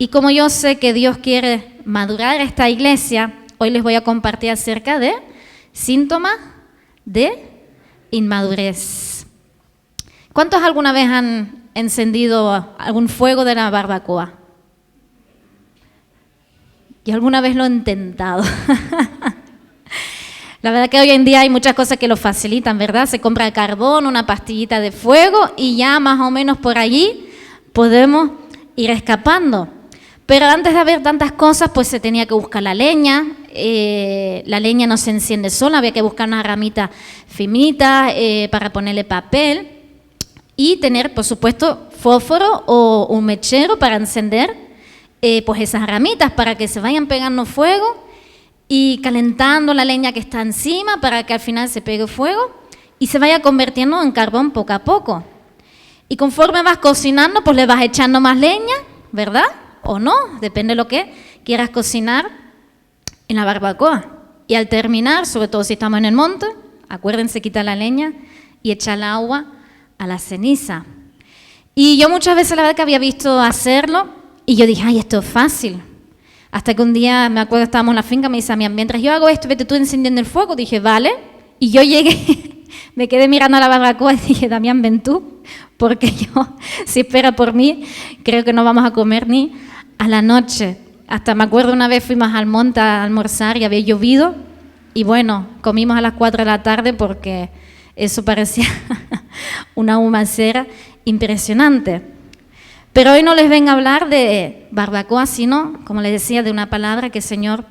Y como yo sé que Dios quiere madurar esta iglesia, hoy les voy a compartir acerca de síntomas de inmadurez. ¿Cuántos alguna vez han encendido algún fuego de la barbacoa? Yo alguna vez lo he intentado. La verdad que hoy en día hay muchas cosas que lo facilitan, ¿verdad? Se compra el carbón, una pastillita de fuego y ya más o menos por allí podemos ir escapando. Pero antes de haber tantas cosas, pues se tenía que buscar la leña. La leña no se enciende sola, había que buscar una ramita finita para ponerle papel y tener, por supuesto, fósforo o un mechero para encender pues esas ramitas para que se vayan pegando fuego y calentando la leña que está encima para que al final se pegue fuego y se vaya convirtiendo en carbón poco a poco. Y conforme vas cocinando, pues le vas echando más leña, ¿verdad? O no, depende de lo que quieras cocinar en la barbacoa. Y al terminar, sobre todo si estamos en el monte, acuérdense quitar la leña y echar el agua a la ceniza. Y yo muchas veces la verdad que había visto hacerlo y yo dije, ay, esto es fácil. Hasta que un día, me acuerdo, estábamos en la finca, me dice, mientras yo hago esto, vete tú encendiendo el fuego. Dije, vale. Y yo llegué, me quedé mirando a la barbacoa y dije, Damián, ven tú, porque yo, si espera por mí, creo que no vamos a comer ni a la noche. Hasta me acuerdo una vez fuimos al monte a almorzar y había llovido y bueno, comimos a las 4 de la tarde porque eso parecía una humacera impresionante. Pero hoy no les vengo a hablar de barbacoa, sino, como les decía, de una palabra que el Señor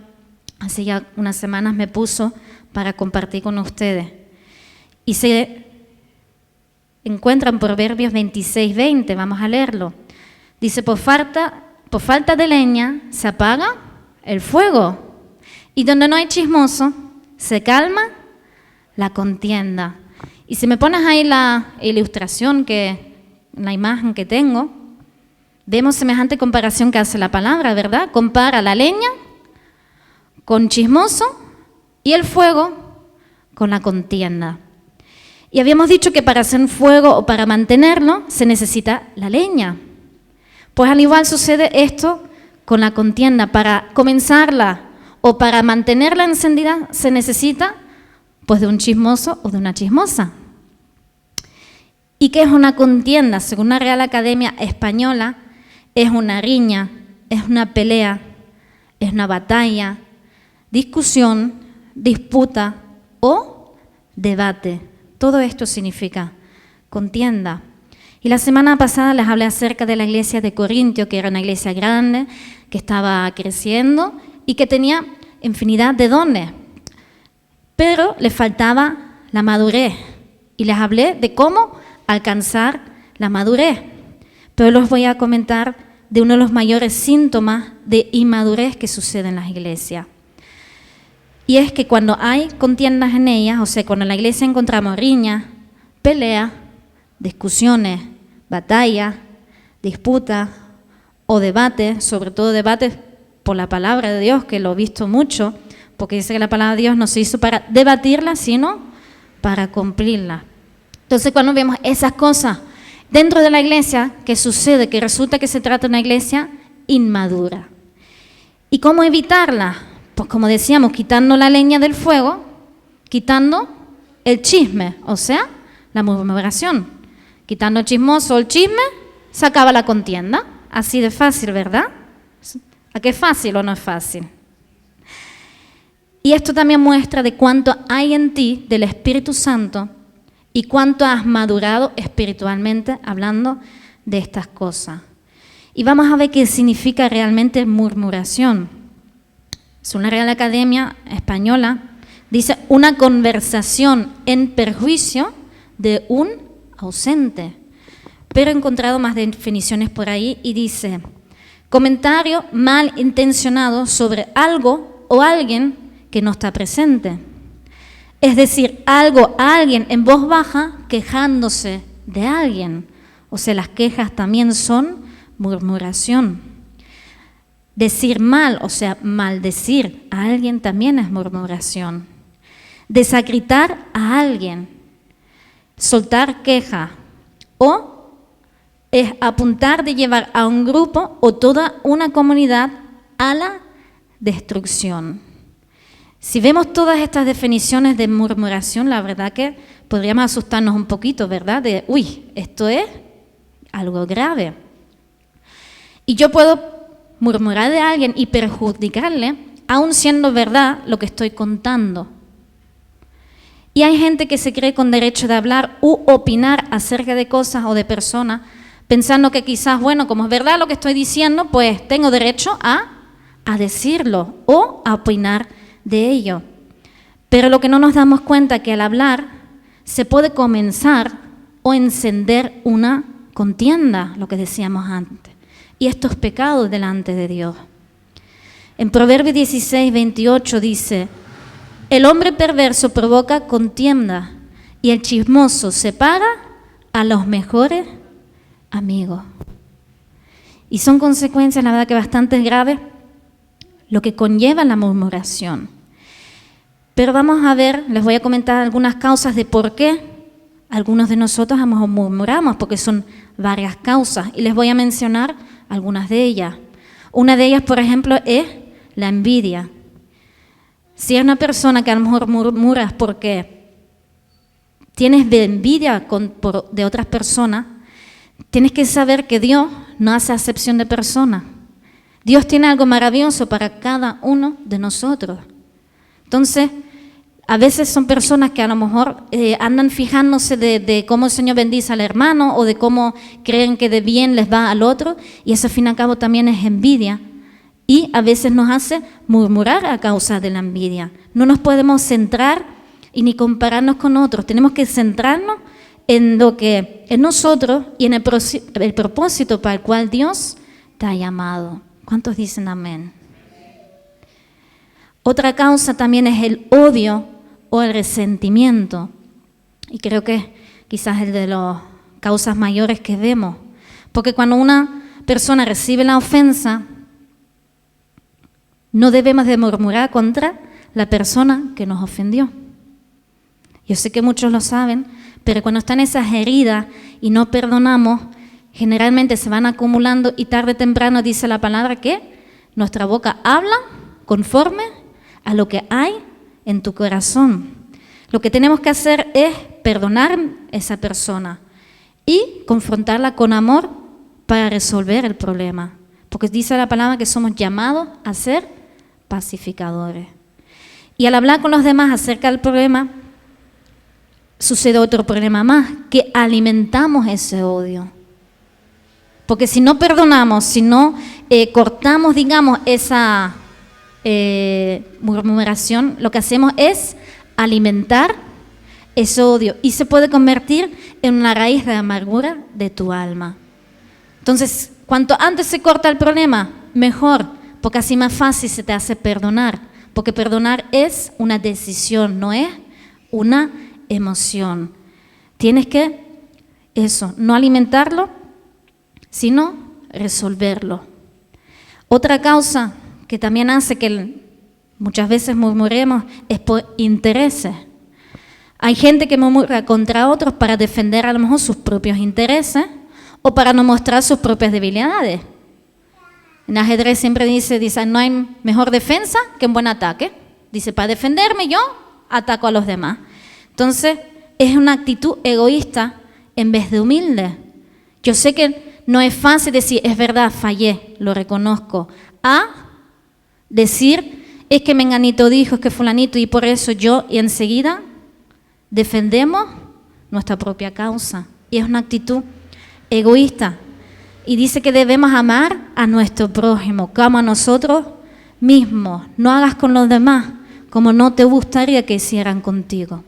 hace ya unas semanas me puso para compartir con ustedes. Y se encuentra en Proverbios 26:20, vamos a leerlo. Dice, por falta de leña se apaga el fuego, y donde no hay chismoso se calma la contienda. Y si me pones ahí la ilustración, la imagen que tengo, vemos semejante comparación que hace la palabra, ¿verdad? Compara la leña con chismoso y el fuego con la contienda. Y habíamos dicho que para hacer un fuego o para mantenerlo se necesita la leña. Pues al igual sucede esto con la contienda. Para comenzarla o para mantenerla encendida se necesita pues de un chismoso o de una chismosa. ¿Y qué es una contienda? Según la Real Academia Española, es una riña, es una pelea, es una batalla, discusión, disputa o debate. Todo esto significa contienda. Y la semana pasada les hablé acerca de la iglesia de Corintio, que era una iglesia grande, que estaba creciendo y que tenía infinidad de dones. Pero les faltaba la madurez. Y les hablé de cómo alcanzar la madurez. Pero les voy a comentar de uno de los mayores síntomas de inmadurez que sucede en las iglesias. Y es que cuando hay contiendas en ellas, o sea, cuando en la iglesia encontramos riñas, peleas, discusiones, batallas, disputas o debates, sobre todo debates por la palabra de Dios, que lo he visto mucho, porque dice que la palabra de Dios no se hizo para debatirla, sino para cumplirla. Entonces, cuando vemos esas cosas dentro de la iglesia, ¿qué sucede? Que resulta que se trata de una iglesia inmadura. ¿Y cómo evitarla? Pues como decíamos, quitando la leña del fuego, quitando el chisme, o sea, la murmuración. Quitando el chismoso o el chisme, se acaba la contienda. Así de fácil, ¿verdad? ¿A qué es fácil o no es fácil? Y esto también muestra de cuánto hay en ti del Espíritu Santo y cuánto has madurado espiritualmente hablando de estas cosas. Y vamos a ver qué significa realmente murmuración. Según la Real Academia Española, dice una conversación en perjuicio de un ausente. Pero he encontrado más definiciones por ahí y dice, comentario mal intencionado sobre algo o alguien que no está presente. Es decir, algo a alguien en voz baja quejándose de alguien. O sea, las quejas también son murmuración. Decir mal, o sea, maldecir a alguien también es murmuración. Desacritar a alguien, soltar queja o es apuntar de llevar a un grupo o toda una comunidad a la destrucción. Si vemos todas estas definiciones de murmuración, la verdad que podríamos asustarnos un poquito, ¿verdad? De, uy, esto es algo grave. Y yo puedo murmurar de alguien y perjudicarle, aun siendo verdad lo que estoy contando. Y hay gente que se cree con derecho de hablar u opinar acerca de cosas o de personas, pensando que quizás, bueno, como es verdad lo que estoy diciendo, pues tengo derecho a decirlo o a opinar de ello. Pero lo que no nos damos cuenta es que al hablar se puede comenzar o encender una contienda, lo que decíamos antes. Y esto es pecado delante de Dios. En Proverbios 16, 28 dice: el hombre perverso provoca contienda y el chismoso separa a los mejores amigos. Y son consecuencias, la verdad, que bastante graves lo que conlleva la murmuración. Pero vamos a ver, les voy a comentar algunas causas de por qué algunos de nosotros murmuramos, porque son varias causas, y les voy a mencionar algunas de ellas. Una de ellas, por ejemplo, es la envidia. Si es una persona que a lo mejor murmuras porque tienes envidia de otras personas, tienes que saber que Dios no hace acepción de personas. Dios tiene algo maravilloso para cada uno de nosotros. Entonces, a veces son personas que a lo mejor andan fijándose de cómo el Señor bendice al hermano o de cómo creen que de bien les va al otro, y eso al fin y al cabo también es envidia. Y a veces nos hace murmurar a causa de la envidia. No nos podemos centrar y ni compararnos con otros. Tenemos que centrarnos en lo que en nosotros y en el propósito para el cual Dios te ha llamado. ¿Cuántos dicen amén? Otra causa también es el odio o el resentimiento. Y creo que quizás es de las causas mayores que vemos. Porque cuando una persona recibe la ofensa, no debemos de murmurar contra la persona que nos ofendió. Yo sé que muchos lo saben, pero cuando están esas heridas y no perdonamos, generalmente se van acumulando y tarde o temprano dice la palabra que nuestra boca habla conforme a lo que hay en tu corazón. Lo que tenemos que hacer es perdonar a esa persona y confrontarla con amor para resolver el problema. Porque dice la palabra que somos llamados a ser pacificadores. Y al hablar con los demás acerca del problema, sucede otro problema más, que alimentamos ese odio. Porque si no perdonamos, si no cortamos, digamos, esa murmuración, lo que hacemos es alimentar ese odio y se puede convertir en una raíz de amargura de tu alma. Entonces, cuanto antes se corta el problema, mejor, porque así más fácil se te hace perdonar, porque perdonar es una decisión, no es una emoción. Tienes que, no alimentarlo, sino resolverlo. Otra causa que también hace que muchas veces murmuremos es por intereses. Hay gente que murmura contra otros para defender a lo mejor sus propios intereses o para no mostrar sus propias debilidades. En ajedrez siempre dice, no hay mejor defensa que un buen ataque. Dice, para defenderme yo ataco a los demás. Entonces, es una actitud egoísta en vez de humilde. Yo sé que no es fácil decir, es verdad, fallé, lo reconozco. A decir, es que menganito dijo, es que fulanito, y por eso yo, y enseguida defendemos nuestra propia causa. Y es una actitud egoísta. Y dice que debemos amar a nuestro prójimo como a nosotros mismos. No hagas con los demás como no te gustaría que hicieran contigo.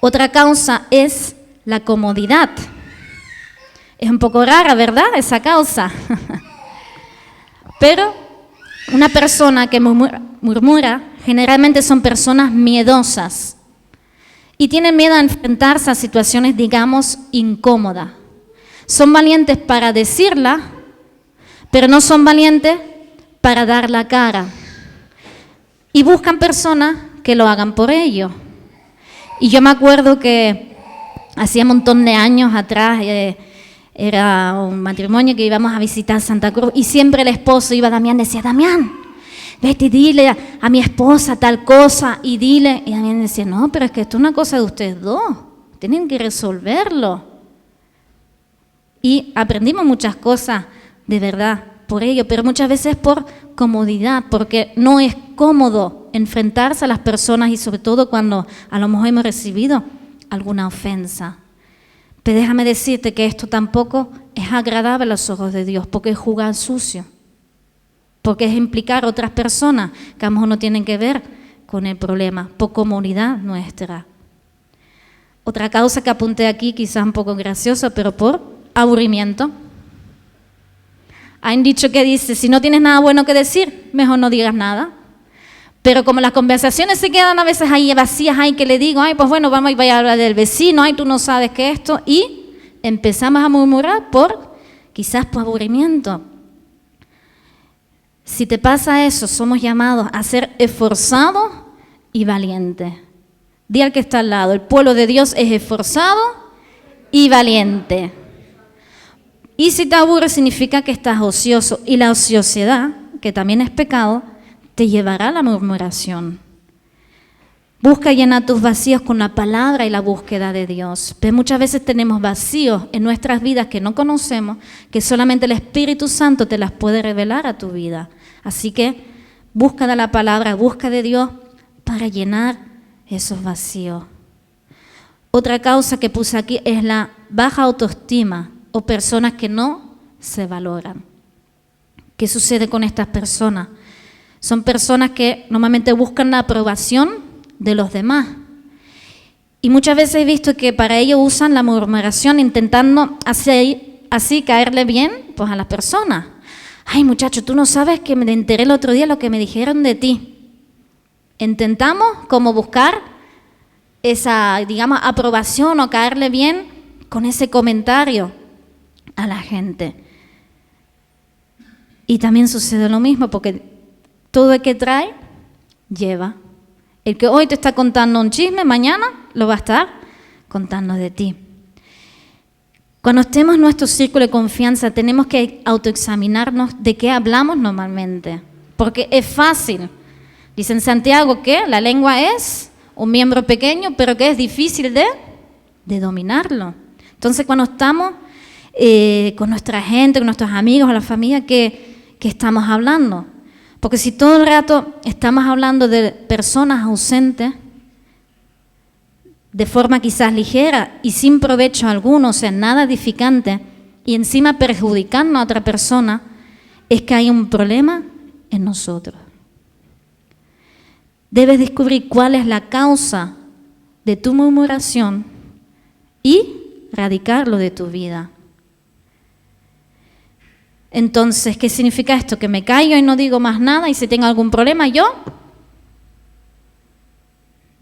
Otra causa es la comodidad. Es un poco rara, ¿verdad? Esa causa. Pero una persona que murmura generalmente son personas miedosas y tienen miedo a enfrentarse a situaciones, digamos, incómodas. Son valientes para decirla, pero no son valientes para dar la cara. Y buscan personas que lo hagan por ellos. Y yo me acuerdo que hacía un montón de años atrás, Era un matrimonio que íbamos a visitar Santa Cruz y siempre el esposo iba a Damián, decía, Damián, vete y dile a mi esposa tal cosa y dile. Y Damián decía, no, pero es que esto es una cosa de ustedes dos, tienen que resolverlo. Y aprendimos muchas cosas de verdad por ello, pero muchas veces por comodidad, porque no es cómodo enfrentarse a las personas y sobre todo cuando a lo mejor hemos recibido alguna ofensa. Pero déjame decirte que esto tampoco es agradable a los ojos de Dios, porque es jugar sucio, porque es implicar a otras personas que a lo mejor no tienen que ver con el problema, por comodidad nuestra. Otra causa que apunté aquí, quizás un poco graciosa, pero por aburrimiento. Hay un dicho que dice, si no tienes nada bueno que decir, mejor no digas nada. Pero como las conversaciones se quedan a veces ahí vacías, hay que le digo, ay, pues bueno, vamos a hablar del vecino, ay, tú no sabes qué esto, y empezamos a murmurar quizás por aburrimiento. Si te pasa eso, somos llamados a ser esforzados y valientes. Di al que está al lado, el pueblo de Dios es esforzado y valiente. Y si te aburre significa que estás ocioso, y la ociosidad, que también es pecado, te llevará a la murmuración. Busca llenar tus vacíos con la palabra y la búsqueda de Dios. Pero muchas veces tenemos vacíos en nuestras vidas que no conocemos, que solamente el Espíritu Santo te las puede revelar a tu vida. Así que busca de la palabra, busca de Dios para llenar esos vacíos. Otra causa que puse aquí es la baja autoestima o personas que no se valoran. ¿Qué sucede con estas personas? Son personas que normalmente buscan la aprobación de los demás. Y muchas veces he visto que para ello usan la murmuración intentando así caerle bien pues, a las personas. Ay, muchacho, tú no sabes que me enteré el otro día lo que me dijeron de ti. Intentamos como buscar esa, digamos, aprobación o caerle bien con ese comentario a la gente. Y también sucede lo mismo porque todo el que trae, lleva. El que hoy te está contando un chisme, mañana lo va a estar contando de ti. Cuando estemos en nuestro círculo de confianza, tenemos que autoexaminarnos de qué hablamos normalmente. Porque es fácil. Dice en Santiago que la lengua es un miembro pequeño, pero que es difícil de dominarlo. Entonces, cuando estamos con nuestra gente, con nuestros amigos, la familia, ¿qué estamos hablando? Porque si todo el rato estamos hablando de personas ausentes, de forma quizás ligera y sin provecho alguno, o sea, nada edificante, y encima perjudicando a otra persona, es que hay un problema en nosotros. Debes descubrir cuál es la causa de tu murmuración y erradicarlo de tu vida. Entonces, ¿qué significa esto? ¿Que me callo y no digo más nada y si tengo algún problema yo?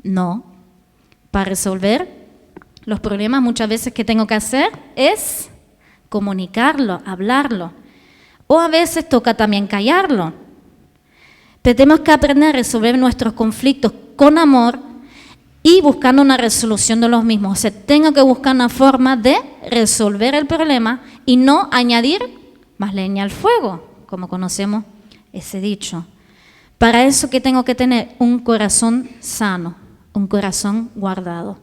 No. Para resolver los problemas muchas veces que tengo que hacer es comunicarlo, hablarlo. O a veces toca también callarlo. Pero tenemos que aprender a resolver nuestros conflictos con amor y buscando una resolución de los mismos. O sea, tengo que buscar una forma de resolver el problema y no añadir más leña al fuego, como conocemos ese dicho. Para eso que tengo que tener un corazón sano, un corazón guardado.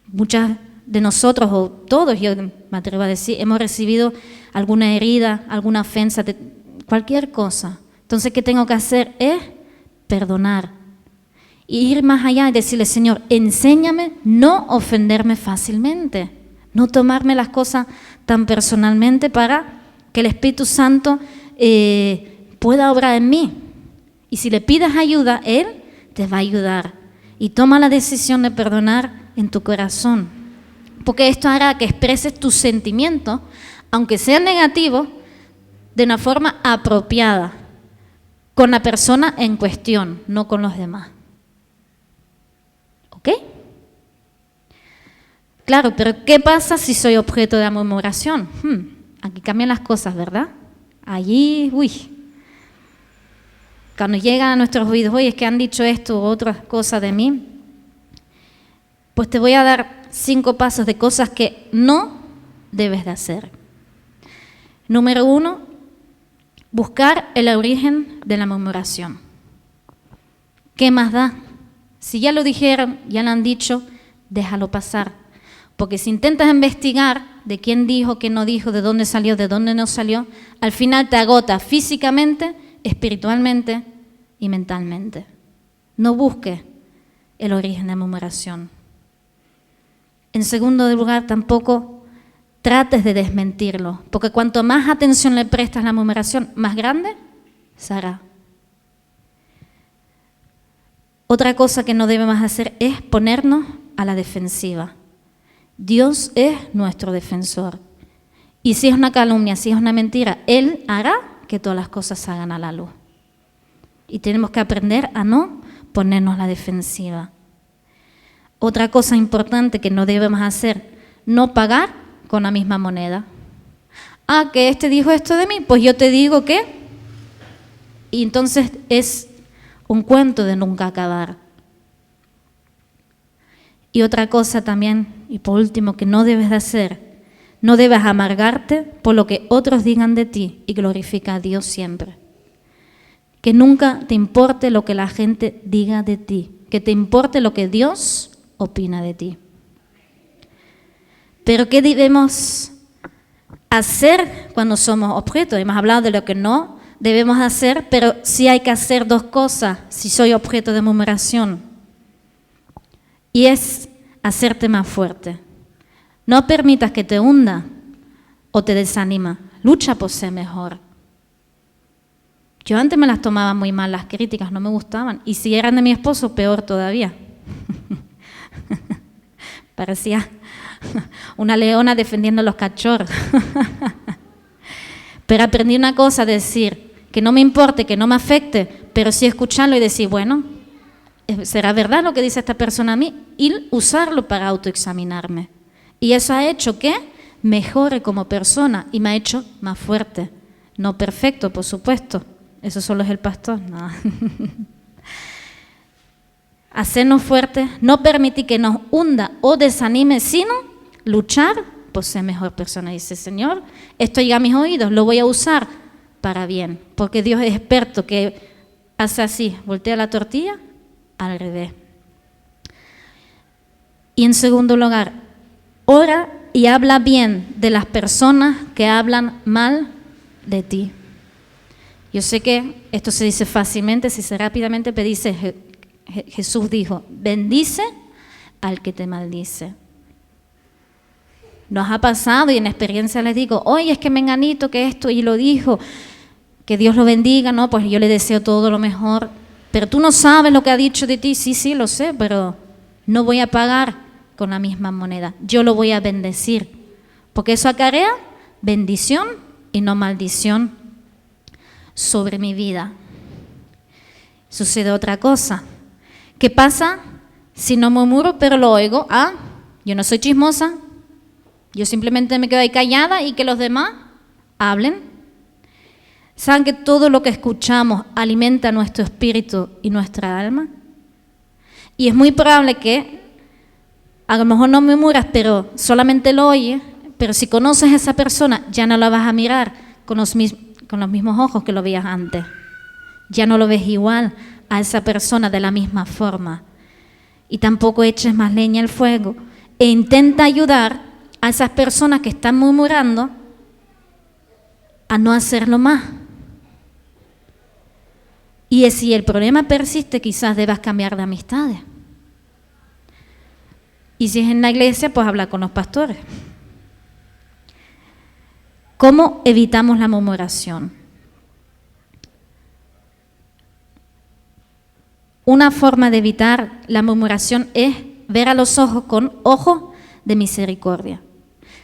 Muchas de nosotros, o todos, yo me atrevo a decir, hemos recibido alguna herida, alguna ofensa, cualquier cosa. Entonces, ¿qué tengo que hacer? Es perdonar. Y ir más allá y decirle, Señor, enséñame no ofenderme fácilmente, no tomarme las cosas tan personalmente para que el Espíritu Santo pueda obrar en mí. Y si le pides ayuda, Él te va a ayudar. Y toma la decisión de perdonar en tu corazón. Porque esto hará que expreses tus sentimientos, aunque sean negativos, de una forma apropiada, con la persona en cuestión, no con los demás. ¿Ok? Claro, pero ¿qué pasa si soy objeto de murmuración? Aquí cambian las cosas, ¿verdad? Allí, cuando llegan a nuestros oídos, oye, es que han dicho esto u otras cosas de mí, pues te voy a dar 5 pasos de cosas que no debes de hacer. Número 1, buscar el origen de la murmuración. ¿Qué más da? Si ya lo dijeron, ya lo han dicho, déjalo pasar. Porque si intentas investigar de quién dijo, quién no dijo, de dónde salió, de dónde no salió, al final te agota físicamente, espiritualmente y mentalmente. No busques el origen de la murmuración. En segundo lugar, tampoco trates de desmentirlo, porque cuanto más atención le prestas a la murmuración, más grande se hará. Otra cosa que no debemos hacer es ponernos a la defensiva. Dios es nuestro defensor. Y si es una calumnia, si es una mentira, Él hará que todas las cosas salgan a la luz. Y tenemos que aprender a no ponernos a la defensiva. Otra cosa importante que no debemos hacer, no pagar con la misma moneda. Ah, que este dijo esto de mí, pues yo te digo que. Y entonces es un cuento de nunca acabar. Y otra cosa también, y por último, que no debes de hacer, no debes amargarte por lo que otros digan de ti y glorifica a Dios siempre. Que nunca te importe lo que la gente diga de ti, que te importe lo que Dios opina de ti. Pero ¿qué debemos hacer cuando somos objeto? Hemos hablado de lo que no debemos hacer, pero sí hay que hacer dos cosas si soy objeto de murmuración. Y es hacerte más fuerte. No permitas que te hunda o te desanima. Lucha por ser mejor. Yo antes me las tomaba muy mal, las críticas no me gustaban. Y si eran de mi esposo, peor todavía. Parecía una leona defendiendo a los cachorros. Pero aprendí una cosa, decir que no me importe, que no me afecte, pero sí escucharlo y decir, bueno, ¿será verdad lo que dice esta persona a mí? Y usarlo para autoexaminarme. Y eso ha hecho que mejore como persona y me ha hecho más fuerte. No perfecto, por supuesto. Eso solo es el pastor. No. Hacernos fuertes, no permitir que nos hunda o desanime, sino luchar por ser mejor persona. Dice, Señor, esto llega a mis oídos, lo voy a usar para bien. Porque Dios es experto, que hace así, voltea la tortilla al revés. Y en segundo lugar, ora y habla bien de las personas que hablan mal de ti. Yo sé que esto se dice fácilmente, se dice rápidamente, pero dice, Jesús dijo, bendice al que te maldice. Nos ha pasado y en experiencia les digo, oye, es que menganito que esto y lo dijo, que Dios lo bendiga, ¿no? Pues yo le deseo todo lo mejor. Pero tú no sabes lo que ha dicho de ti. Sí, lo sé, pero no voy a pagar con la misma moneda. Yo lo voy a bendecir, porque eso acarrea bendición y no maldición sobre mi vida. Sucede otra cosa. ¿Qué pasa si no murmuro, pero lo oigo? Ah, yo no soy chismosa. Yo simplemente me quedo ahí callada y que los demás hablen. ¿Saben que todo lo que escuchamos alimenta nuestro espíritu y nuestra alma? Y es muy probable que a lo mejor no murmuras, pero solamente lo oyes, pero si conoces a esa persona ya no la vas a mirar con los mismos ojos que lo veías antes. Ya no lo ves igual a esa persona de la misma forma. Y tampoco eches más leña al fuego. E intenta ayudar a esas personas que están murmurando a no hacerlo más. Y si el problema persiste, quizás debas cambiar de amistades. Y si es en la iglesia, pues habla con los pastores. ¿Cómo evitamos la murmuración? Una forma de evitar la murmuración es ver a los ojos con ojos de misericordia.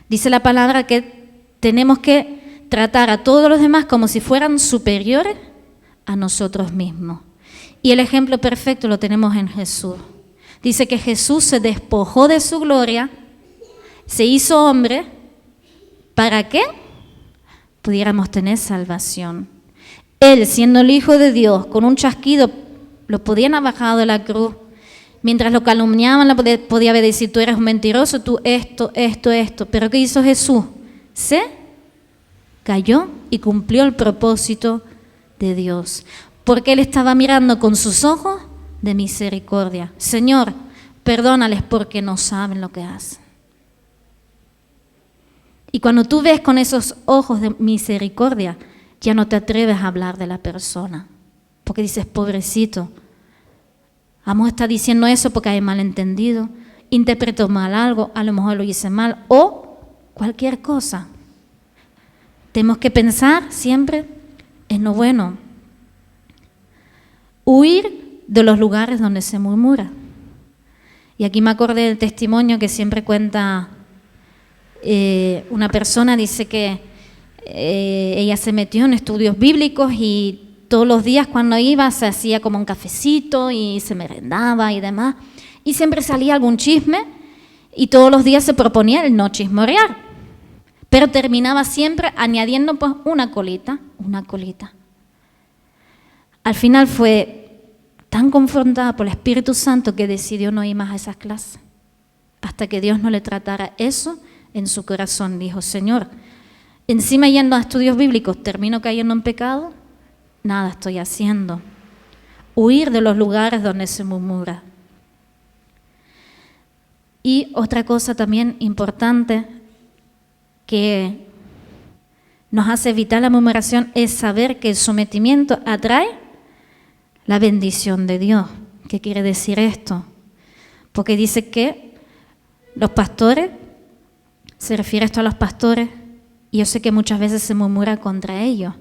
Dice la palabra que tenemos que tratar a todos los demás como si fueran superiores a nosotros mismos. Y el ejemplo perfecto lo tenemos en Jesús. Dice que Jesús se despojó de su gloria, se hizo hombre, ¿para qué? Pudiéramos tener salvación. Él, siendo el Hijo de Dios, con un chasquido, lo podían haber bajado de la cruz, Mientras lo calumniaban, podía haber decir, tú eres un mentiroso, tú esto. Pero ¿qué hizo Jesús? Se cayó y cumplió el propósito de Dios. Porque Él estaba mirando con sus ojos de misericordia. Señor, perdónales porque no saben lo que hacen. Y cuando tú ves con esos ojos de misericordia, ya no te atreves a hablar de la persona. Porque dices, pobrecito, vamos a estar diciendo eso porque hay malentendido, interpretó mal algo, a lo mejor lo hice mal, o cualquier cosa. Tenemos que pensar siempre en lo bueno. Huir de los lugares donde se murmura. Y aquí me acordé del testimonio que siempre cuenta una persona, dice que ella se metió en estudios bíblicos y todos los días cuando iba se hacía como un cafecito y se merendaba y demás. Y siempre salía algún chisme y todos los días se proponía el no chismorear. Pero terminaba siempre añadiendo pues una colita. Al final fue tan confrontada por el Espíritu Santo que decidió no ir más a esas clases. Hasta que Dios no le tratara eso en su corazón. Dijo, Señor, encima yendo a estudios bíblicos termino cayendo en pecado. Nada estoy haciendo. Huir de los lugares donde se murmura. Y otra cosa también importante que nos hace evitar la murmuración es saber que el sometimiento atrae la bendición de Dios. ¿Qué quiere decir esto? Porque dice que los pastores, se refiere esto a los pastores, y yo sé que muchas veces se murmura contra ellos.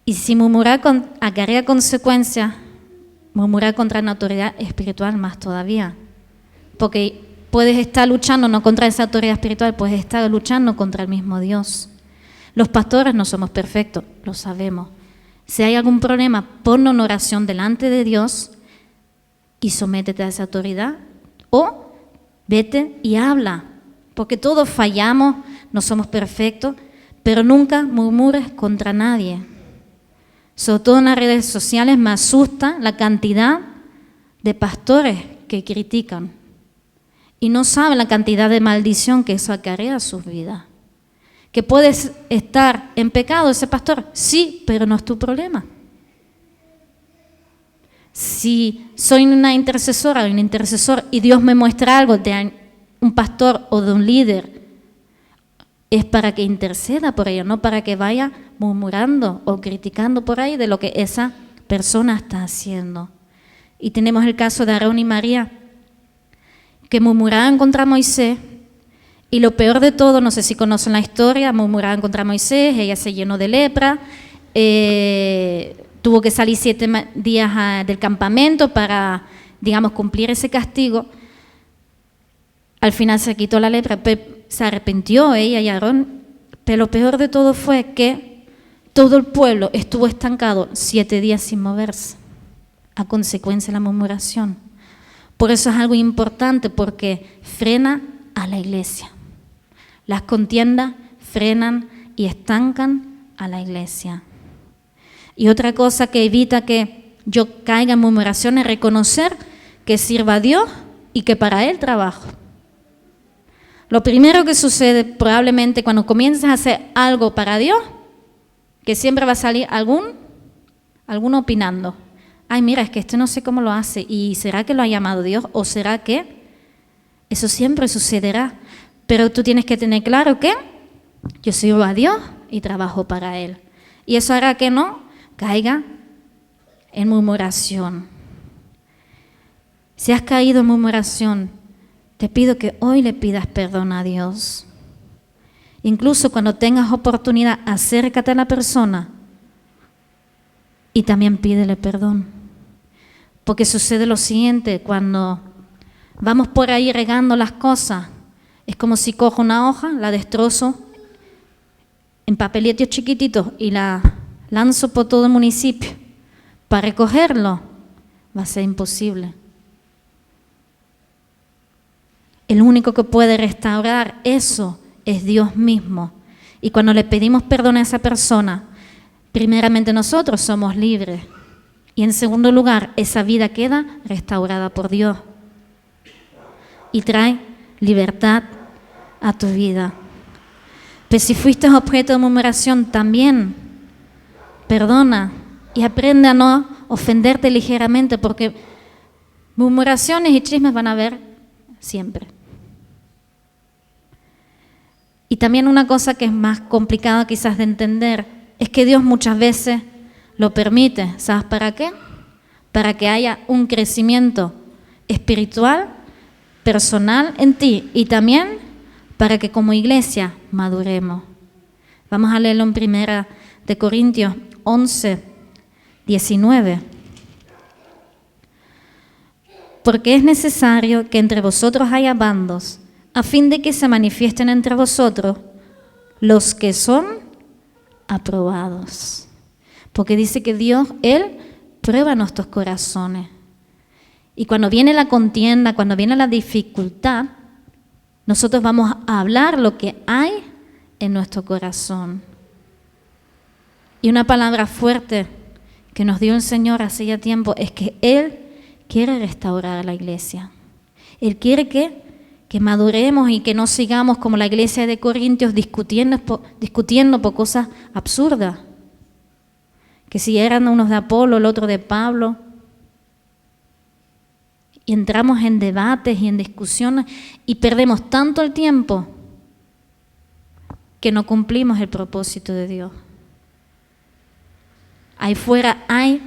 Y si murmurar acarrea consecuencias, murmurar contra la autoridad espiritual más todavía. Porque puedes estar luchando no contra esa autoridad espiritual, puedes estar luchando contra el mismo Dios. Los pastores no somos perfectos, lo sabemos. Si hay algún problema, ponlo en oración delante de Dios y sométete a esa autoridad. O vete y habla, porque todos fallamos, no somos perfectos, pero nunca murmures contra nadie. Sobre todo en las redes sociales me asusta la cantidad de pastores que critican y no saben la cantidad de maldición que eso acarrea a sus vidas. ¿Que puedes estar en pecado ese pastor? Sí, pero no es tu problema. Si soy una intercesora o un intercesor y Dios me muestra algo de un pastor o de un líder, es para que interceda por ello, no para que vaya murmurando o criticando por ahí de lo que esa persona está haciendo. Y tenemos el caso de Aarón y María, que murmuraban contra Moisés, y lo peor de todo, no sé si conocen la historia, murmuraban contra Moisés, ella se llenó de lepra, tuvo que salir 7 días del campamento para, digamos, cumplir ese castigo. Al final se quitó la lepra, se arrepintió ella y Aarón, pero lo peor de todo fue que todo el pueblo estuvo estancado 7 días sin moverse, a consecuencia de la murmuración. Por eso es algo importante, porque frena a la iglesia. Las contiendas frenan y estancan a la iglesia. Y otra cosa que evita que yo caiga en murmuración es reconocer que sirva a Dios y que para Él trabajo. Lo primero que sucede probablemente cuando comienzas a hacer algo para Dios, que siempre va a salir alguno opinando. Ay, mira, es que esto no sé cómo lo hace. ¿Y será que lo ha llamado Dios? ¿O será que? Eso siempre sucederá. Pero tú tienes que tener claro que yo sirvo a Dios y trabajo para Él. Y eso hará que no caiga en murmuración. Si has caído en murmuración, te pido que hoy le pidas perdón a Dios. Incluso cuando tengas oportunidad, acércate a la persona y también pídele perdón. Porque sucede lo siguiente, cuando vamos por ahí regando las cosas, es como si cojo una hoja, la destrozo en papelitos chiquititos y la lanzo por todo el municipio. Para recogerlo va a ser imposible. El único que puede restaurar eso es Dios mismo. Y cuando le pedimos perdón a esa persona, primeramente nosotros somos libres. Y en segundo lugar, esa vida queda restaurada por Dios. y trae libertad a tu vida. Pero si fuiste objeto de murmuración, también perdona y aprende a no ofenderte ligeramente, porque murmuraciones y chismes van a haber siempre. Y también una cosa que es más complicada quizás de entender es que Dios muchas veces lo permite. ¿Sabes para qué? Para que haya un crecimiento espiritual, personal en ti, y también para que como iglesia maduremos. Vamos a leerlo en 1 Corintios 11, 19. Porque es necesario que entre vosotros haya bandos, a fin de que se manifiesten entre vosotros los que son aprobados. Porque dice que Dios, Él prueba nuestros corazones. Y cuando viene la contienda, cuando viene la dificultad, nosotros vamos a hablar lo que hay en nuestro corazón. Y una palabra fuerte que nos dio el Señor hace ya tiempo es que Él quiere restaurar a la iglesia. Él quiere que maduremos y que no sigamos como la iglesia de Corintios discutiendo por cosas absurdas. Que si eran unos de Apolo, el otro de Pablo. Y entramos en debates y en discusiones y perdemos tanto el tiempo que no cumplimos el propósito de Dios. Ahí fuera hay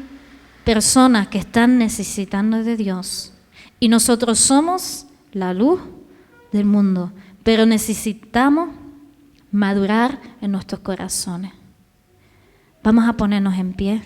personas que están necesitando de Dios y nosotros somos la luz del mundo, pero necesitamos madurar en nuestros corazones. Vamos a ponernos en pie.